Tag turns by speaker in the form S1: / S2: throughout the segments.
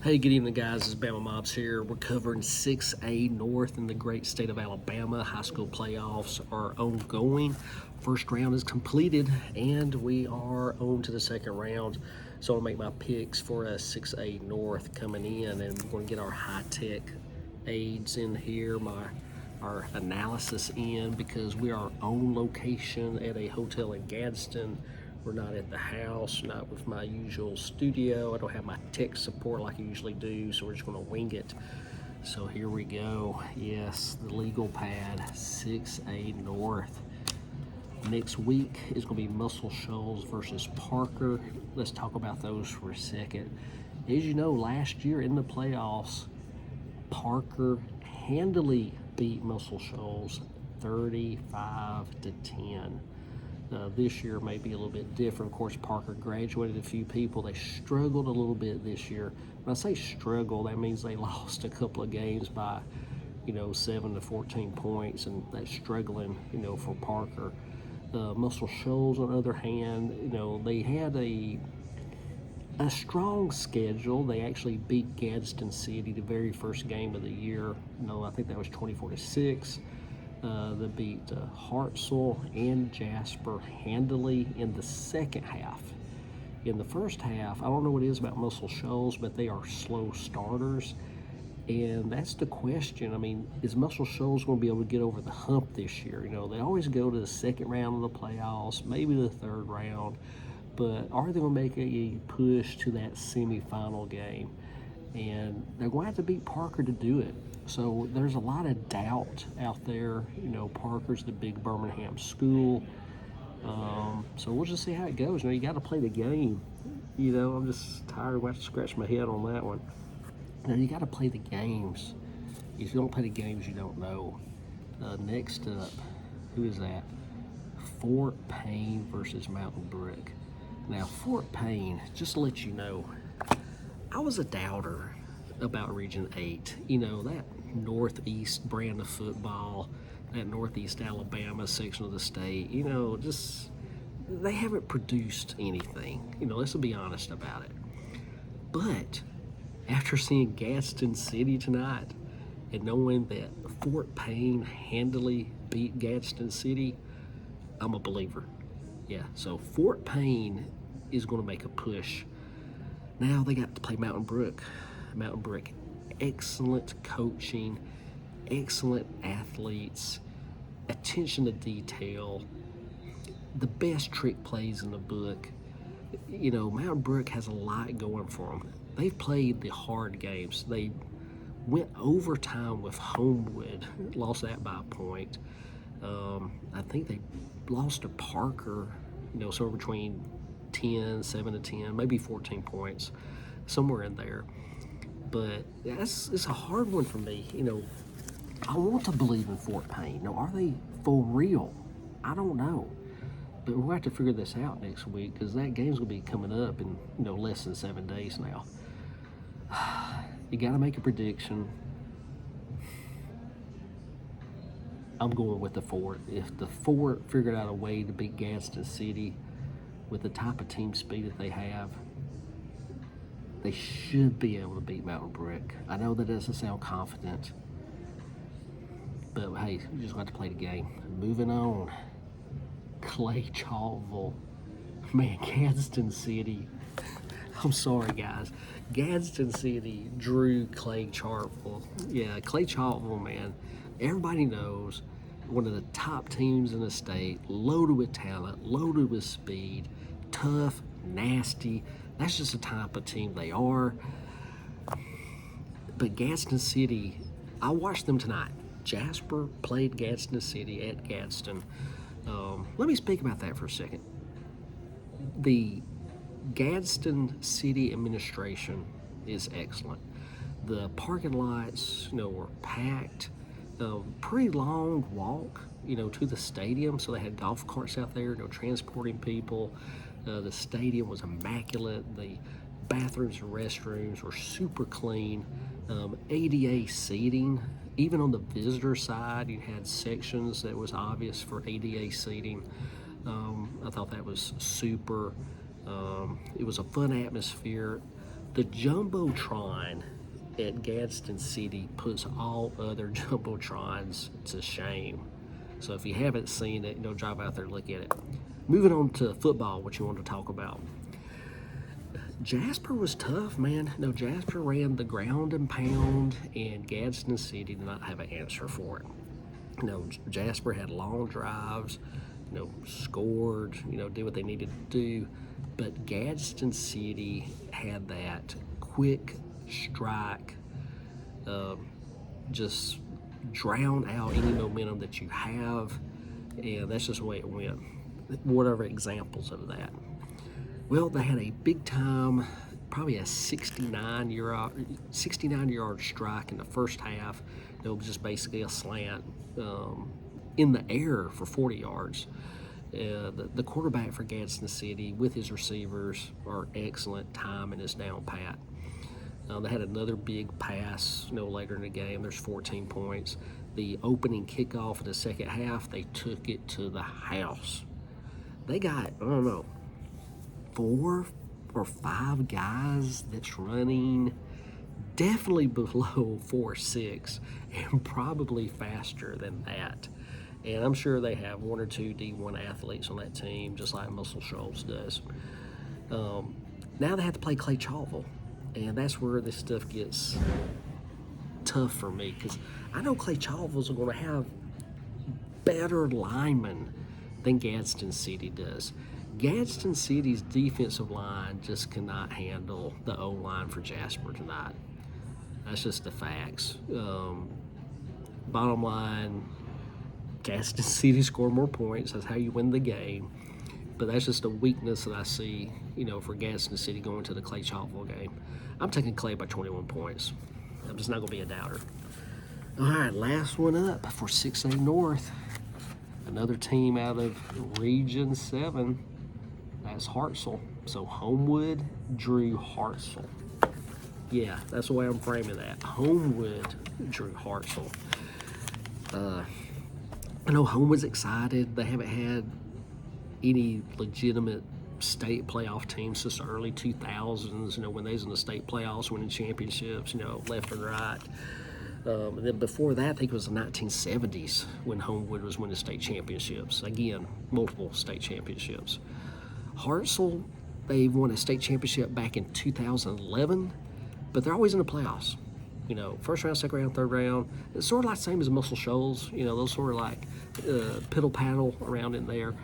S1: Hey, good evening, guys. This is Bama Mobs here. We're covering 6A North in the great state of Alabama. High school playoffs are ongoing. First round is completed, and we are on to the second round. So I'll make my picks for a 6A North coming in, and we're going to get our high-tech aids in here, our analysis in, because we are on location at a hotel in Gadsden. We're not at the house, not with my usual studio. I don't have my tech support like I usually do, so we're just going to wing it. So here we go. Yes, the legal pad, 6A North. Next week is going to be Muscle Shoals versus Parker. Let's talk about those for a second. As you know, last year in the playoffs, Parker handily beat Muscle Shoals 35-10. This year may be a little bit different. Of course, Parker graduated a few people. They struggled a little bit this year. When I say struggle, that means they lost a couple of games by, 7 to 14 points, and that's struggling, for Parker. Muscle Shoals, on the other hand, they had a strong schedule. They actually beat Gadsden City the very first game of the year. I think that was 24-6. They beat Hartselle and Jasper handily in the second half. In the first half, I don't know what it is about Muscle Shoals, but they are slow starters. And that's the question. I mean, is Muscle Shoals going to be able to get over the hump this year? They always go to the second round of the playoffs, maybe the third round. But are they going to make a push to that semifinal game? And they're going to have to beat Parker to do it. So there's a lot of doubt out there. Parker's the big Birmingham school. So we'll just see how it goes. You got to play the game. I'm just tired of having to scratch my head on that one. You got to play the games. If you don't play the games, you don't know. Next up, who is that? Fort Payne versus Mountain Brook. Now, Fort Payne, just to let you know, I was a doubter about Region 8. That Northeast brand of football, that Northeast Alabama section of the state, just they haven't produced anything. Let's be honest about it. But after seeing Gadsden City tonight and knowing that Fort Payne handily beat Gadsden City, I'm a believer. Yeah, so Fort Payne is going to make a push. Now they got to play Mountain Brook. Mountain Brook, excellent coaching, excellent athletes, attention to detail, the best trick plays in the book. Mountain Brook has a lot going for them. They've played the hard games. They went overtime with Homewood, lost that by a point. I think they lost to Parker, somewhere between 7 to 10, maybe 14 points, somewhere in there. But it's a hard one for me. I want to believe in Fort Payne. Now, are they for real? I don't know. But we'll have to figure this out next week, because that game's going to be coming up in less than 7 days now. You got to make a prediction. I'm going with the Fort. If the Fort figured out a way to beat Gadsden City with the type of team speed that they have, they should be able to beat Mountain Brook. I know that doesn't sound confident, but hey, you just got to play the game. Moving on. Clay Chaltville. Man, Gadsden City. I'm sorry, guys. Gadsden City drew Clay Chaltville. Yeah, Clay Chaltville, man. Everybody knows one of the top teams in the state, loaded with talent, loaded with speed, tough, nasty. That's just the type of team they are. But Gadsden City, I watched them tonight. Jasper played Gadsden City at Gadsden. Let me speak about that for a second. The Gadsden City administration is excellent. The parking lots, were packed. Pretty long walk, to the stadium. So they had golf carts out there, transporting people. The stadium was immaculate. The bathrooms and restrooms were super clean. ADA seating. Even on the visitor side, you had sections that was obvious for ADA seating. I thought that was super. It was a fun atmosphere. The Jumbotron at Gadsden City puts all other Jumbotrons to shame. So if you haven't seen it, drive out there and look at it. Moving on to football, what you want to talk about. Jasper was tough, man. Jasper ran the ground and pound, and Gadsden City did not have an answer for it. Jasper had long drives, scored, did what they needed to do. But Gadsden City had that quick strike, just drown out any momentum that you have. And that's just the way it went. What are examples of that? Well, they had a big time, probably a 69-yard strike in the first half. It was just basically a slant in the air for 40 yards. The quarterback for Gadsden City with his receivers are excellent. Timing is down pat. They had another big pass, later in the game. There's 14 points. The opening kickoff in the second half, they took it to the house. They got, 4 or 5 guys that's running definitely below 4.6 and probably faster than that. And I'm sure they have 1 or 2 D1 athletes on that team, just like Muscle Shoals does. Now they have to play Clay Chalville, and that's where this stuff gets tough for me, because I know Clay Chalville's are going to have better linemen than Gadsden City does. Gadsden City's defensive line just cannot handle the O-line for Jasper tonight. That's just the facts. Bottom line, Gadsden City scored more points. That's how you win the game. But that's just a weakness that I see, for Gadsden City going to the Clay Chalville game. I'm taking Clay by 21 points. I'm just not going to be a doubter. All right, last one up for 6A North. Another team out of Region 7. That's Hartselle. So Homewood drew Hartselle. Yeah, that's the way I'm framing that. Homewood drew Hartselle. I know Homewood's excited. They haven't had any legitimate state playoff teams since the early 2000s, when they was in the state playoffs, winning championships, left and right. And then before that, I think it was the 1970s when Homewood was winning state championships. Again, multiple state championships. Hartselle, they won a state championship back in 2011, but they're always in the playoffs. First round, second round, third round. It's sort of like the same as Muscle Shoals. Those sort of like piddle paddle around in there.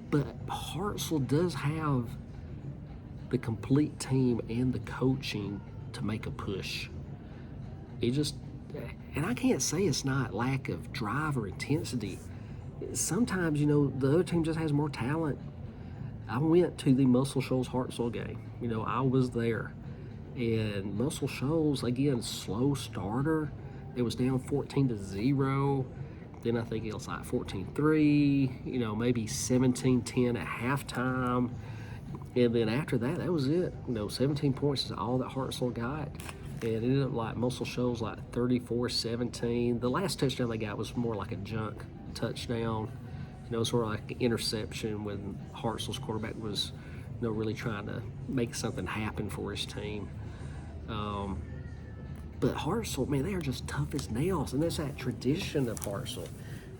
S1: But Hartselle does have the complete team and the coaching to make a push. And I can't say it's not lack of drive or intensity. Sometimes, the other team just has more talent. I went to the Muscle Shoals Hartselle game. I was there. And Muscle Shoals, again, slow starter. It was down 14-0. Then I think it was like 14-3, maybe 17-10 at halftime. And then after that, that was it. 17 points is all that Hartselle got. And it ended up like Muscle Shoals like 34-17. The last touchdown they got was more like a junk touchdown. Sort of like an interception when Hartselle's quarterback was, really trying to make something happen for his team. But Hartselle, man, they are just tough as nails. And there's that tradition of Hartselle.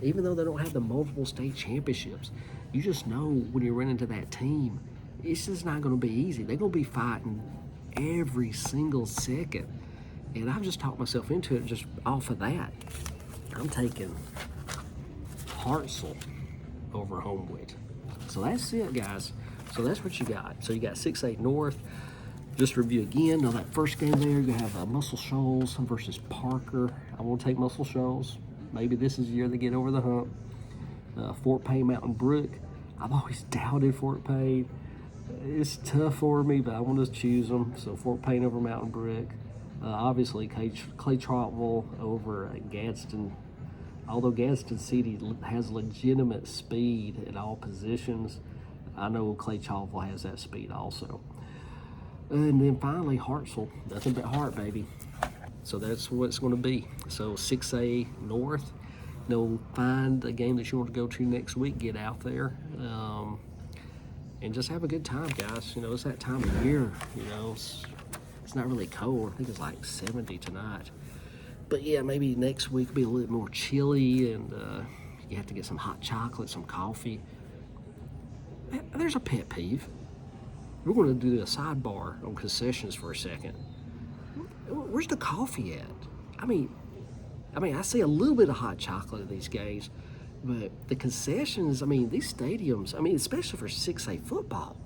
S1: Even though they don't have the multiple state championships, you just know when you run into that team, it's just not going to be easy. They're going to be fighting every single second. And I've just talked myself into it just off of that. I'm taking Hartselle over Homewood. So that's it, guys. So that's what you got. So you got 6A North. Just review again. Now that first game there, you have Muscle Shoals versus Parker. I want to take Muscle Shoals. Maybe this is the year they get over the hump. Fort Payne Mountain Brook. I've always doubted Fort Payne. It's tough for me, but I want to choose them. So Fort Payne over Mountain Brook. Obviously, Clay Chalville over Gadsden. Although Gadsden City has legitimate speed at all positions, I know Clay Chalville has that speed also. And then finally, Hartselle. Nothing but heart, baby. So that's what it's going to be. So 6A North. Find a game that you want to go to next week. Get out there. and just have a good time, guys. You know, it's that time of year. You know, it's not really cold. I think it's like 70 tonight. But yeah, maybe next week will be a little bit more chilly, and you have to get some hot chocolate, some coffee. There's a pet peeve. We're going to do a sidebar on concessions for a second. Where's the coffee at? I mean, I see a little bit of hot chocolate at these games, but the concessions, I mean, these stadiums, I mean, especially for 6A football,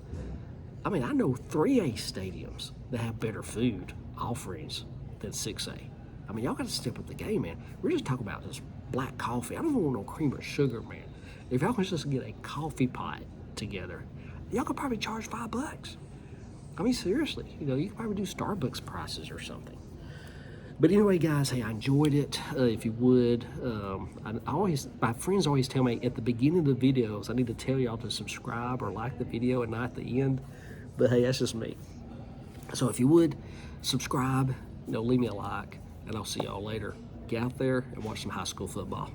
S1: I mean, I know 3A stadiums that have better food offerings than 6A. I mean, y'all got to step up the game, man. We're just talking about this black coffee. I don't want no cream or sugar, man. If y'all can just get a coffee pot together, y'all could probably charge $5. I mean, seriously, you know, you could probably do Starbucks prices or something. But anyway, guys, hey, I enjoyed it. If you would, my friends always tell me at the beginning of the videos, I need to tell y'all to subscribe or like the video and not at the end. But hey, that's just me. So if you would, subscribe, you know, leave me a like, and I'll see y'all later. Get out there and watch some high school football.